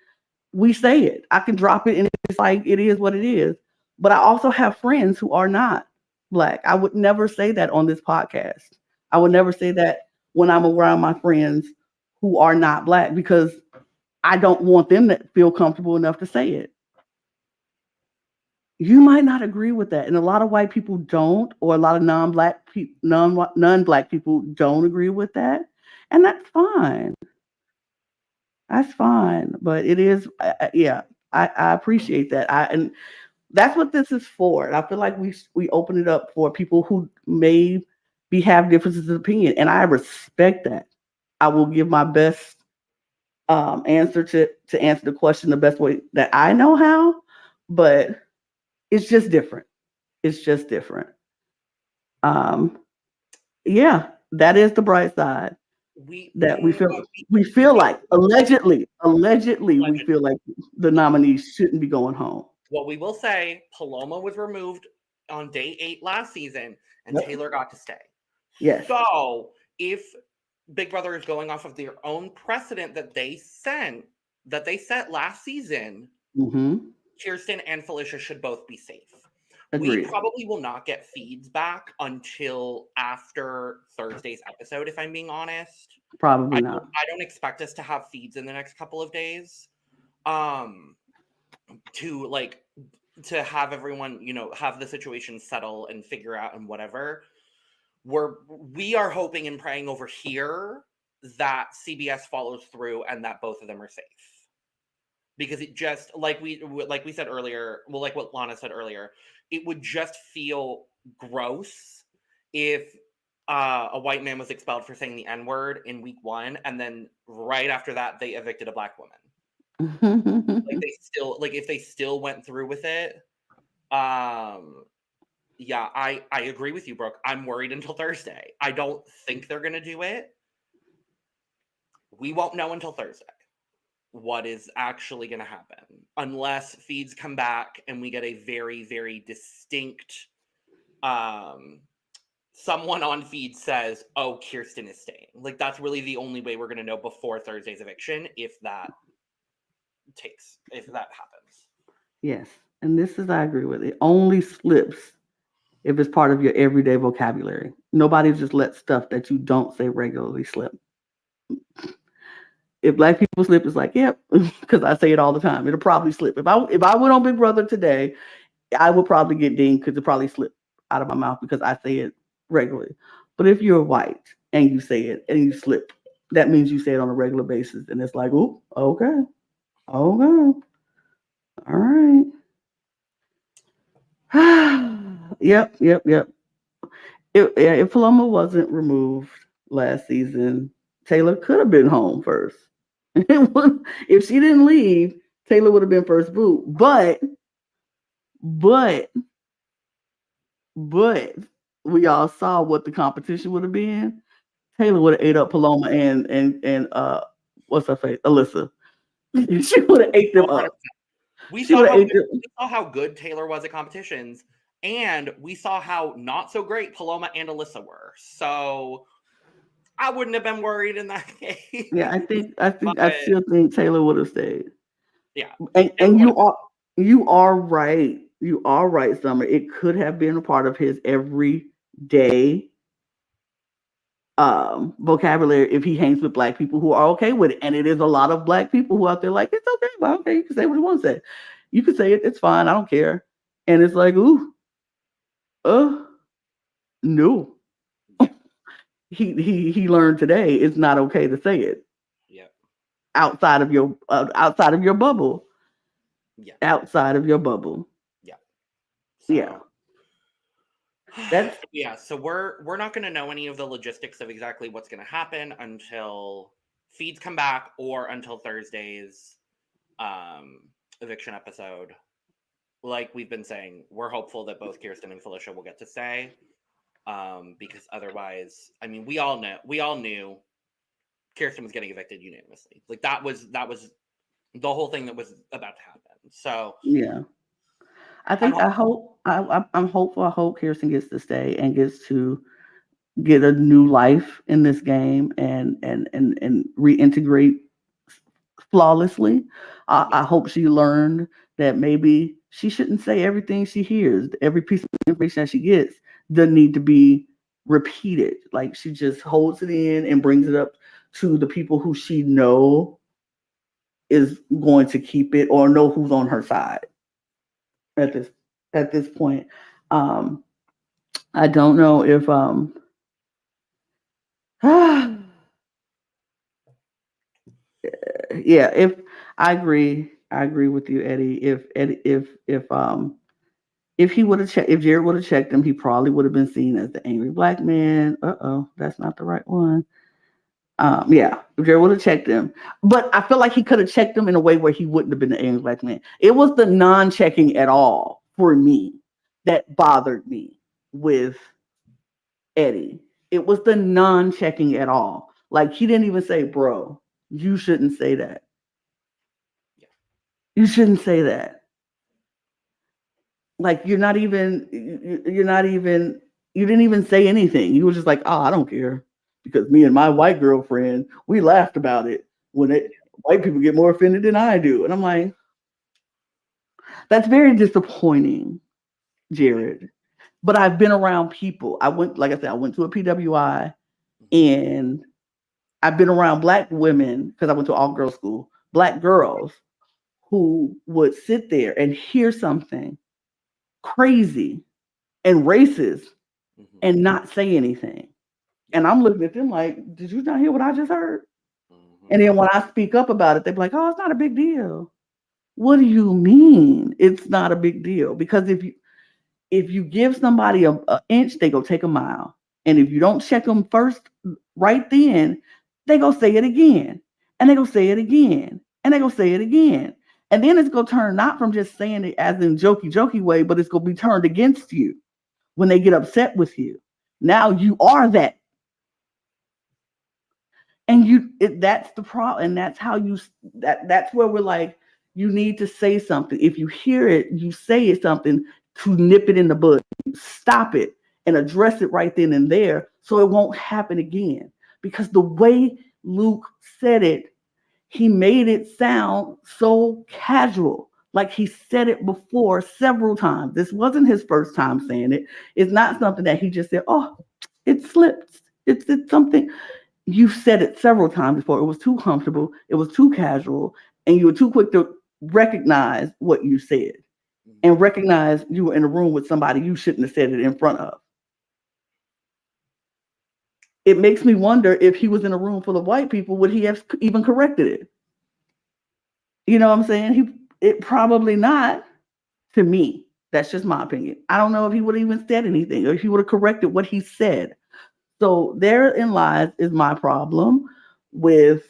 we say it. I can drop it, and it's like it is what it is. But I also have friends who are not black. I would never say that on this podcast. I would never say that when I'm around my friends who are not black because I don't want them to feel comfortable enough to say it. You might not agree with that, and a lot of white people don't, or a lot of non-black people don't agree with that, and that's fine. That's fine, but it is, yeah. I appreciate that. And that's what this is for. And I feel like we open it up for people who may be have differences of opinion, and I respect that. I will give my best answer to answer the question the best way that I know how, but it's just different. It's just different. Um, yeah, that is the bright side We that but we feel we like allegedly we allegedly. feel like the nominees shouldn't be going home. What we will say, Paloma was removed on day 8 last season, and Yep. Taylor got to stay. Yes. So if Big Brother is going off of their own precedent that they set last season, Mm-hmm. Kirsten and Felicia should both be safe. We Agreed. probably will not get feeds back until after Thursday's episode, if I'm being honest. Probably not. I don't expect us to have feeds in the next couple of days. Um to like to have everyone, have the situation settle and figure out and whatever. We are hoping and praying over here that CBS follows through and that both of them are safe. because it just like we said earlier, well, like what Lana said earlier, it would just feel gross if a white man was expelled for saying the N word in week 1, and then right after that they evicted a black woman. Like they still like if they still went through with it. Yeah, I agree with you, Brooke. I'm worried until Thursday. I don't think they're gonna do it. We won't know until Thursday what is actually going to happen, unless feeds come back and we get a very, very distinct someone on feed says, oh, Kirsten is staying. Like, that's really the only way we're going to know before Thursday's eviction, if that happens. Yes. And this is, I agree with it, only slips if it's part of your everyday vocabulary. Nobody just lets stuff that you don't say regularly slip. If black people slip, it's like, yep, because I say it all the time. It'll probably slip. If I went on Big Brother today, I would probably get dinged because it probably slip out of my mouth because I say it regularly. But if you're white and you say it and you slip, that means you say it on a regular basis, and it's like, oh, okay, okay, all right. Yep, yep, yep. If Paloma wasn't removed last season, Taylor could have been home first. If she didn't leave, Taylor would have been first boot. But, but we all saw what the competition would have been. Taylor would have ate up Paloma and what's her face, Alyssa. She would have ate them up. 100%. We She saw would have how ate good, them. we saw how good Taylor was at competitions, and we saw how not so great Paloma and Alyssa were. So I wouldn't have been worried in that case. Yeah, But I still think Taylor would have stayed. yeah, Taylor And would have. you are right. You are right, Summer. It could have been a part of his everyday vocabulary if he hangs with black people who are okay with it. And it is a lot of black people who out there like, it's okay, well, okay, you can say what you want to say. You can say it, it's fine, I don't care. And it's like, ooh, uh, no. Yeah, He learned today it's not okay to say it yeah, outside of your bubble. yeah, Outside of your bubble. yeah. Yeah. So That's yeah, so we're not going to know any of the logistics of exactly what's going to happen until feeds come back or until Thursday's um, eviction episode. Like we've been saying, we're hopeful that both Kirsten and Felicia will get to stay, because otherwise, I mean, we all knew Kirsten was getting evicted unanimously. Like that was the whole thing that was about to happen. So yeah. I don't. I'm hopeful. I hope Kirsten gets to stay and gets to get a new life in this game and reintegrate flawlessly. I Yes, hope she learned that maybe she shouldn't say everything she hears. Every piece of information that she gets doesn't need to be repeated. Like she just holds it in and brings it up to the people who she know is going to keep it or know who's on her side at yeah, this point. Um, I don't know if yeah, if I agree with you, Eddie. If he would have checked, if Jared would have checked him, he probably would have been seen as the angry black man. Oh, that's not the right one. Yeah, if Jared would have checked him, but I feel like he could have checked him in a way where he wouldn't have been the angry black man. It was the non-checking at all for me that bothered me with Eddie. It was the non-checking at all. Like he didn't even say, "Bro, you shouldn't say that. yeah, You shouldn't say that." Like you're not even you didn't even say anything. You were just like, "Oh, I don't care," because me and my white girlfriend we laughed about it when white people get more offended than I do, and I'm like, that's very disappointing, yeah. Jared. But I've been around people. Like I said, I went to a PWI, Hmm. and I've been around black women because I went to all girls school, black girls who would sit there and hear something crazy and racist Hmm. and not say anything. Yeah. And I'm looking at them like, did you not hear what I just heard? Hmm. And then when I speak up about it, they're like, oh, it's not a big deal. What do you mean it's not a big deal? Because if you give somebody a inch, they go take a mile. And if you don't check them first right then, they go say it again. And they go say it again. And they go say it again. And then it's gonna turn not from just saying it as in jokey jokey way, but it's gonna be turned against you when they get upset with you. Now you are that, and that's the problem, and that's how that's where we're like, you need to say something. If you hear it, you say it something to nip it in the bud, stop it, and address it right then and there, so it won't happen again. Because the way Luke said it, he made it sound so casual, like he said it before several times. This wasn't his first time saying it. It's not something that he just said, oh, it slipped. It's something. You've said it several times before. It was too comfortable. It was too casual. And you were too quick to recognize what you said and recognize you were in a room with somebody you shouldn't have said it in front of. It makes me wonder, if he was in a room full of white people, would he have even corrected it? You know what I'm saying? It probably not, to me. That's just my opinion. I don't know if he would have even said anything or if he would have corrected what he said. So therein lies is my problem with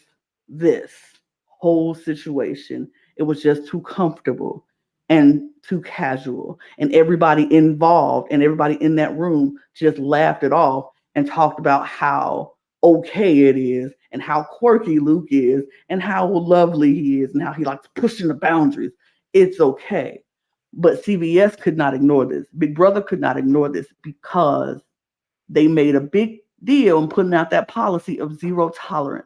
this whole situation. It was just too comfortable and too casual. And everybody involved and everybody in that room just laughed it off and talked about how okay it is and how quirky Luke is and how lovely he is and how he likes pushing the boundaries. It's okay. But CBS could not ignore this. Big Brother could not ignore this because they made a big deal in putting out that policy of zero tolerance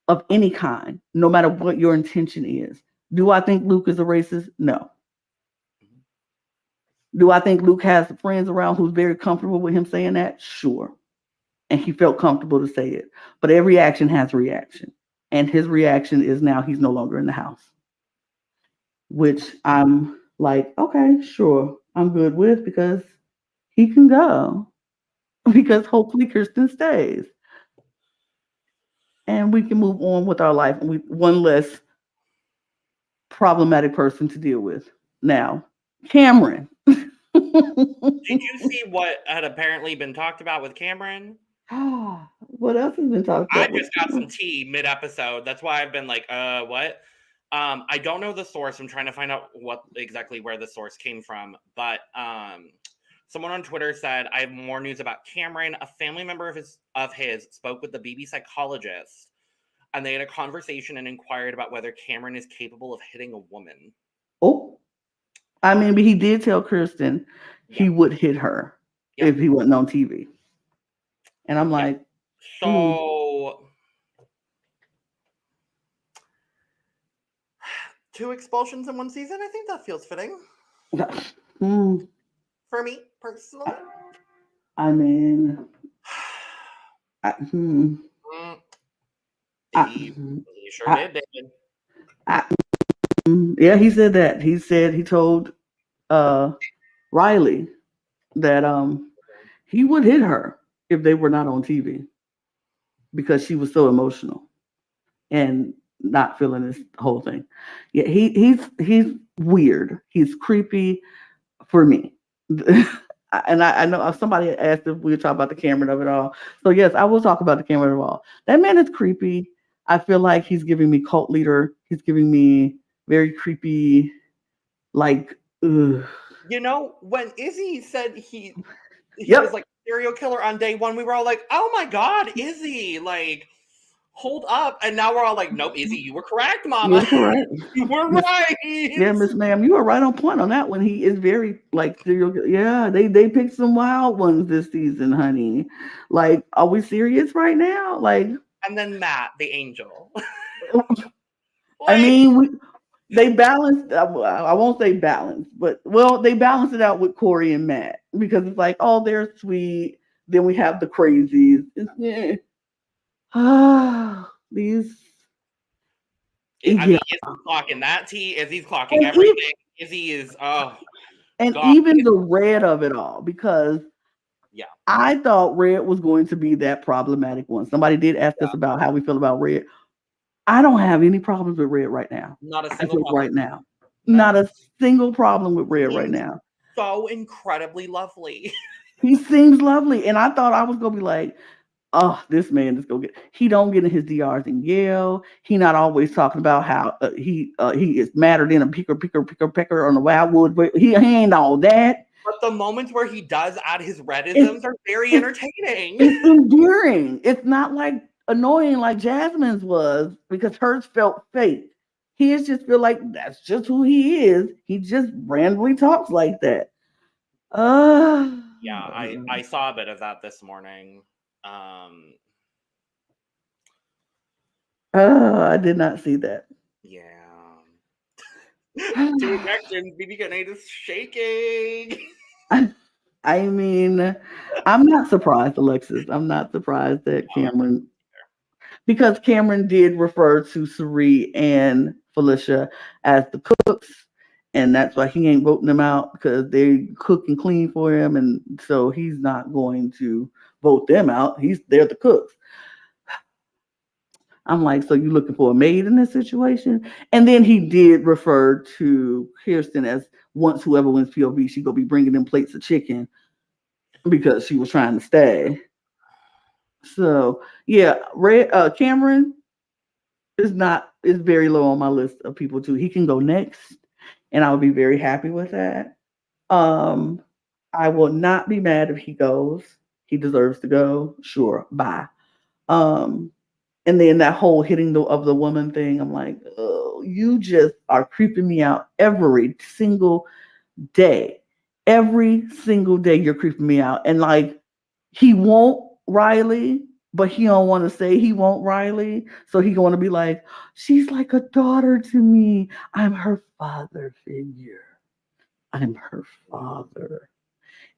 of any kind, no matter what your intention is. Do I think Luke is a racist? No. Do I think Luke has friends around who's very comfortable with him saying that? Sure. And he felt comfortable to say it. But every action has a reaction. And his reaction is now he's no longer in the house, which I'm like, okay, sure, I'm good with, because he can go, because hopefully Kirsten stays and we can move on with our life. And we one less problematic person to deal with. Now, Cameron. Did you see what had apparently been talked about with Cameron? What else has been talked I about with just got some Cameron? tea mid-episode. That's why I've been like, what? I don't know the source. I'm trying to find out what exactly where the source came from. But someone on Twitter said, I have more news about Cameron. A family member of his spoke with the BB psychologist, and they had a conversation and inquired about whether Cameron is capable of hitting a woman. Oh, I mean, but he did tell Kirsten Yeah. he would hit her if he wasn't on TV. And I'm like, so 2 expulsions in 1 season, I think that feels fitting. For me, personally. I mean, He sure did, David. Yeah, he said that. He told Riley that he would hit her if they were not on TV because she was so emotional and not feeling this whole thing. Yeah, he's weird. He's creepy for me. And I know somebody asked if we would talk about the Cameron of it all. So yes, I will talk about the Cameron of it all. That man is creepy. I feel like he's giving me cult leader. He's giving me very creepy, like, ugh. You know, when Izzy said he was like a serial killer on day 1, we were all like, oh my God, Izzy, like, hold up. And now we're all like, nope, Izzy, you were correct, mama. You're correct. You were right. Yeah, Miss Ma'am, you were right on point on that one. He is very like serial. Yeah, they picked some wild ones this season, honey. Like, are we serious right now? Like, and then Matt, the angel. I mean, they balanced. I won't say balanced, but they balanced it out with Corey and Matt, because it's like, oh, they're sweet. Then we have the crazies. These. I mean, Izzy's clocking that tea. Izzy's clocking everything. Izzy is, and God. Even the Red of it all, because I thought Red was going to be that problematic one. Somebody did ask us about how we feel about Red. I don't have any problems with Red right now. Not a As single of problem. right now. No. Not a single problem with Red right Seems now. so incredibly lovely. He seems lovely. And I thought I was gonna be like, oh, this man is gonna get. He don't get in his DRs and yell. He not always talking about how he is madder than a picker on the wildwood. But he ain't all that. But the moments where he does add his It's redisms are very it's entertaining. it's endearing. It's not like annoying like Jasmine's was because hers felt fake. His just feel like that's just who he is. He just randomly talks like that. Uh, Yeah, I saw a bit of that this morning. Um, I did not see that. yeah. Two connections, BB Grenade is shaking. I mean, I'm not surprised, Alexis. I'm not surprised that No, I'm not Cameron, because Cameron did refer to Suri and Felicia as the cooks, and that's why he ain't voting them out because they cook and clean for him, and so he's not going to vote them out. They're the cooks. I'm like, so you looking for a maid in this situation? And then he did refer to Kirsten as once whoever wins POV, she gonna be bringing them plates of chicken because she was trying to stay. So yeah, Cameron is very low on my list of people too. He can go next, and I would be very happy with that. Um, I will not be mad if he goes. He deserves to go. Sure, bye. Um, and then that whole hitting of the woman thing, I'm like, oh, you just are creeping me out every single day. Every single day you're creeping me out. And like he won't Riley, but he don't want to say he won't Riley. So he gonna be like, she's like a daughter to me. I'm her father figure. I'm her father,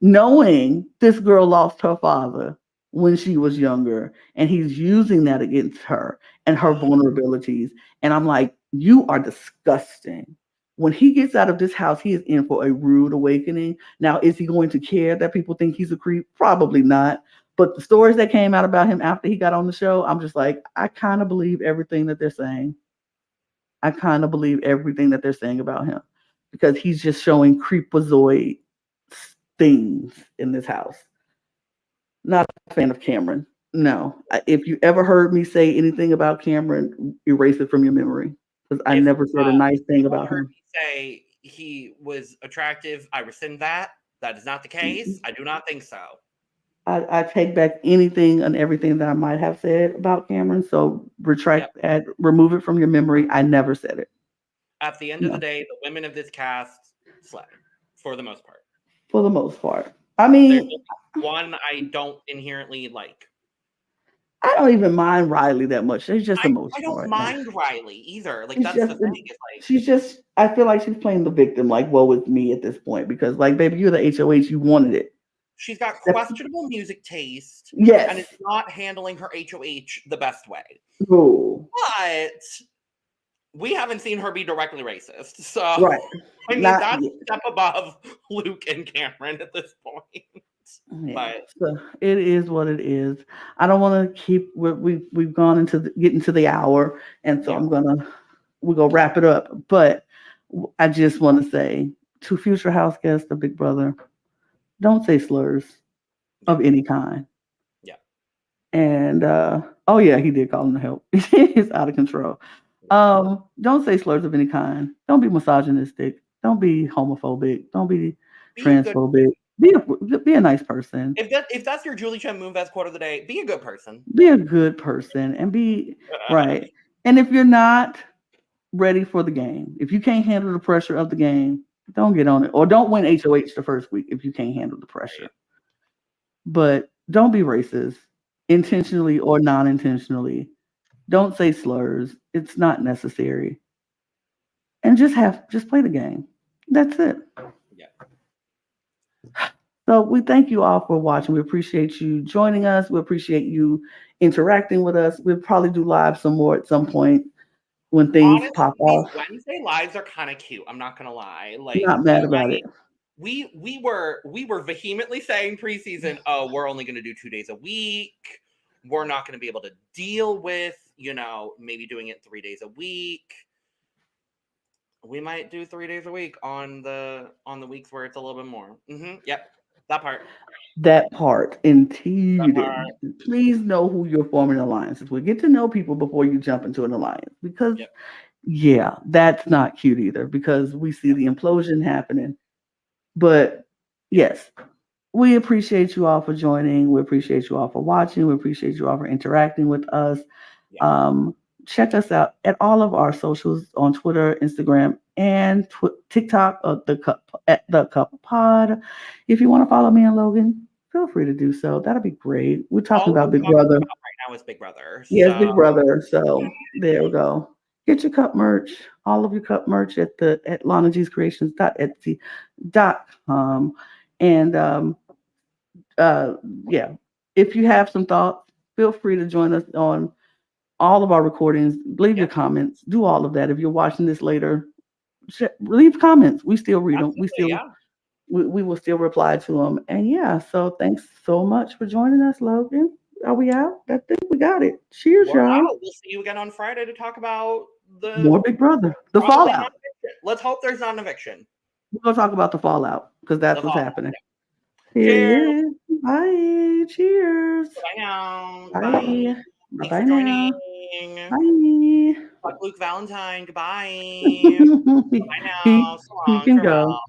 knowing this girl lost her father when she was younger and he's using that against her and her vulnerabilities. And I'm like, you are disgusting. When he gets out of this house, he is in for a rude awakening. Now, is he going to care that people think he's a creep? Probably not. But the stories that came out about him after he got on the show, I'm just like, I kind of believe everything that they're saying. I kind of believe everything that they're saying about him because he's just showing creepazoid things in this house. Not a fan of Cameron. No. If you ever heard me say anything about Cameron, erase it from your memory because I If never said a nice thing people about heard him. me say he was attractive, I rescind that. That is not the case. I do not think so. I take back anything and everything that I might have said about Cameron. So Yep. retract that, remove it from your memory. I never said it. At the end of the No, day, the women of this cast slay for the most part. for the most part. I There's mean, one I don't inherently like. I don't even mind Riley that much. She's just I emotional don't right now. mind Riley either. Like She's that's the just thing. It's like she's just I feel like she's playing the victim, like, woe with me at this point, because like, baby, you're the HOH, you wanted it. she's got That's, questionable music taste and is yes. not handling her HOH the best way. No. But we haven't seen her be directly racist. So Right. I mean Not that's yet. a step above Luke and Cameron at this point. Yeah. But So it is what it is. I don't want to keep we've gone into getting to the hour, and so yeah. we're gonna wrap it up. But I just want to say to future house guests, the big brother, don't say slurs Yeah. of any kind. Yeah. And oh yeah, he did call him to help. He's out of control. Don't say slurs of any kind. Don't be misogynistic. Don't be homophobic. Don't be Be a good transphobic. Be a nice person. if that's your Julie Chen Moonves quote of the day, be a good person. Be a good person and be right. And if you're not ready for the game, if you can't handle the pressure of the game, don't get on it. Or don't win HOH the first week if you can't handle the pressure. Right. But don't be racist, intentionally or non intentionally. Don't say slurs. It's not necessary. And just play the game. That's it. Yeah. So we thank you all for watching. We appreciate you joining us. We appreciate you interacting with us. We'll probably do live some more at some point when things Honestly, pop these off. Wednesday lives are kind of cute. I'm not gonna lie. Like Not mad about it. we were vehemently saying preseason, oh, we're only gonna do 2 days a week. We're not gonna be able to deal with maybe doing it 3 days a week. We might do 3 days a week on the weeks where it's a little bit more. Yep, that part. That part, That indeed. part. Please know who you're forming alliances with. Get to know people before you jump into an alliance because, Yep. yeah, that's not cute either because we see Yep. the implosion happening. But Yep. yes, we appreciate you all for joining. We appreciate you all for watching. We appreciate you all for interacting with us. Yep. Um, Check us out at all of our socials on Twitter, Instagram, and TikTok at the Cup Pod. If you want to follow me and Logan, feel free to do so. That'll be great. We're talking All about we're Big talking Brother. about right now is Big Brother. Yes, So Big Brother. So there we go. Get your cup merch, all of your cup merch at lanag'screations.etsy.com. And uh yeah, if you have some thoughts, feel free to join us on all of our recordings. Leave your yep, comments. Do all of that. If you're watching this later, leave comments. We still read them. absolutely, yeah. We will still reply to them. And yeah, so thanks so much for joining us, Logan. Are we out? I think we got it. Cheers, We're y'all. out. We'll see you again on Friday to talk about the More Big Brother. The probably fallout. not eviction. Let's hope there's not an eviction. We're gonna talk about the fallout because The that's what's fall. happening. Cheers. Period. Bye. Cheers. Bye now. Bye. Bye. Bye Thanks bye for now. joining. Bye. Fuck Luke Valentine. Goodbye. Bye he, now. So he long. can Farewell. go.